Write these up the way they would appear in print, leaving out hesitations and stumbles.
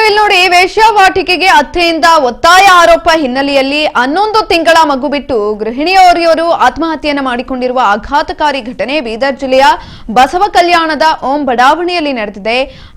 ಇಲ್ಲಿ ನೋಡಿ, ವೇಶ್ಯಾವಾಟಿಕೆಗೆ ಅತ್ತೆಯಿಂದ ಒತ್ತಾಯ ಆರೋಪ ಹಿನ್ನೆಲೆಯಲ್ಲಿ 11 ತಿಂಗಳ ಮಗು ಬಿಟ್ಟು ಗೃಹಿಣಿಯೋರ್ವರು ಆತ್ಮಹತ್ಯೆಯನ್ನು ಮಾಡಿಕೊಂಡಿರುವ ಆಘಾತಕಾರಿ ಘಟನೆ ಬೀದರ್ ಜಿಲ್ಲೆಯ ಬಸವ ಕಲ್ಯಾಣದ ಓಂ ಬಡಾವಣೆಯಲ್ಲಿ ನಡೆದಿದೆ.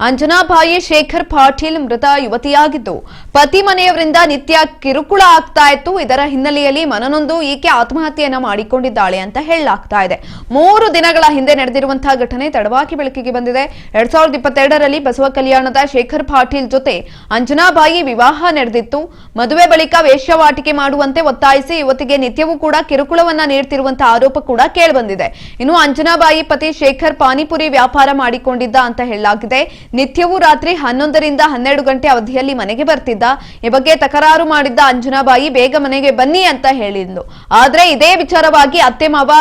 ಅಂಜನಾಬಾಯಿ ಶೇಖರ್ ಪಾಟೀಲ್ ಮೃತ ಯುವತಿಯಾಗಿದ್ದು, ಪತಿ ಮನೆಯವರಿಂದ ನಿತ್ಯ ಕಿರುಕುಳ ಆಗ್ತಾ ಇತ್ತು. ಇದರ ಹಿನ್ನೆಲೆಯಲ್ಲಿ ಮನನೊಂದು ಈಕೆ ಆತ್ಮಹತ್ಯೆಯನ್ನ ಮಾಡಿಕೊಂಡಿದ್ದಾಳೆ ಅಂತ ಹೇಳಲಾಗ್ತಾ ಇದೆ. 3 ದಿನಗಳ ಹಿಂದೆ ನಡೆದಿರುವಂತಹ ಘಟನೆ ತಡವಾಗಿ ಬೆಳಕಿಗೆ ಬಂದಿದೆ. 2022ರಲ್ಲಿ ಬಸವ ಕಲ್ಯಾಣದ ಶೇಖರ್ ಪಾಟೀಲ್ ಜೊತೆ ಅಂಜನಾಬಾಯಿ ವಿವಾಹ ನಡೆದಿತ್ತು. ಮದುವೆ ಬಳಿಕ ವೇಶ್ಯಾವಾಟಿಕೆ ಮಾಡುವಂತೆ ಒತ್ತಾಯಿಸಿ ಯುವತಿಗೆ ನಿತ್ಯವೂ ಕೂಡ ಕಿರುಕುಳವನ್ನ ನೀಡುತ್ತಿರುವಂತಹ ಆರೋಪ ಕೂಡ ಕೇಳಿಬಂದಿದೆ. ಇನ್ನು ಅಂಜನಾಬಾಯಿ ಪತಿ ಶೇಖರ್ ಪಾನಿಪುರಿ ವ್ಯಾಪಾರ ಮಾಡಿಕೊಂಡಿದ್ದ ಅಂತ ಹೇಳಲಾಗಿದೆ. ನಿತ್ಯವೂ ರಾತ್ರಿ 11ರಿಂದ 12 ಗಂಟೆ ಅವಧಿಯಲ್ಲಿ ಮನೆಗೆ ಬರ್ತಿದ್ದ. ಈ ಬಗ್ಗೆ ತಕರಾರು ಮಾಡಿದ್ದ ಅಂಜನಾಬಾಯಿ ಬೇಗ ಮನೆಗೆ ಬನ್ನಿ ಅಂತ ಹೇಳಿದ್ಲು. ಆದ್ರೆ ಇದೇ ವಿಚಾರವಾಗಿ ಅತ್ತೆ ಮಾವ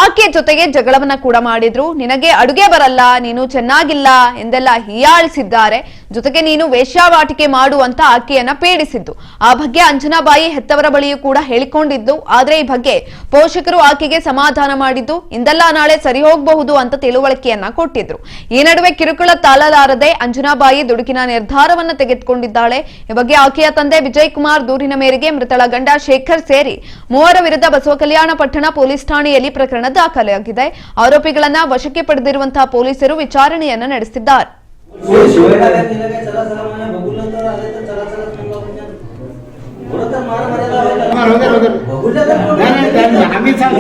ಆಕೆ ಜೊತೆಗೆ ಜಗಳವನ್ನ ಕೂಡ ಮಾಡಿದ್ರು. ನಿನಗೆ ಅಡುಗೆ ಬರಲ್ಲ, ನೀನು ಚೆನ್ನಾಗಿಲ್ಲ ಎಂದೆಲ್ಲ ಹೀಯಾಳಿಸಿದ್ದಾರೆ. ಜೊತೆಗೆ ನೀನು ವೇಶ್ಯಾವಾಟಿಕೆ ಮಾಡು ಅಂತ ಆಕೆಯನ್ನ ಪೀಡಿಸಿದ್ದು. ಆ ಬಗ್ಗೆ ಅಂಜನಾಬಾಯಿ ಹೆತ್ತವರ ಬಳಿಯೂ ಕೂಡ ಹೇಳಿಕೊಂಡಿದ್ದು. ಆದ್ರೆ ಈ ಬಗ್ಗೆ ಪೋಷಕರು ಆಕೆಗೆ ಸಮಾಧಾನ ಮಾಡಿದ್ದು, ಇಂದೆಲ್ಲ ನಾಳೆ ಸರಿ ಹೋಗಬಹುದು ಅಂತ ತಿಳುವಳಿಕೆಯನ್ನ ಕೊಟ್ಟಿದ್ರು. ಈ ನಡುವೆ ಕಿರುಕುಳ ತಾಳಲಾರದೆ ಅಂಜನಾಬಾಯಿ ದುಡುಕಿನ ನಿರ್ಧಾರವನ್ನ ತೆಗೆದುಕೊಂಡಿದ್ದಾಳೆ. ಈ ಬಗ್ಗೆ ಆಕೆಯ ತಂದೆ ವಿಜಯ್ ಕುಮಾರ್ ದೂರಿನ ಮೇರೆಗೆ ಮೃತಳ ಗಂಡ ಶೇಖರ್ ಸೇರಿ 3 ವಿರುದ್ಧ ಬಸವ ಕಲ್ಯಾಣ ಪಟ್ಟಣ ಪೊಲೀಸ್ ಠಾಣೆಯಲ್ಲಿ ಪ್ರಕರಣ ದಾಖಲಾಗಿದೆ. ಆರೋಪಿಗಳನ್ನ ವಶಕ್ಕೆ ಪಡೆದಿರುವಂತಹ ಪೊಲೀಸರು ವಿಚಾರಣೆಯನ್ನ ನಡೆಸಿದ್ದಾರೆ. आम्ही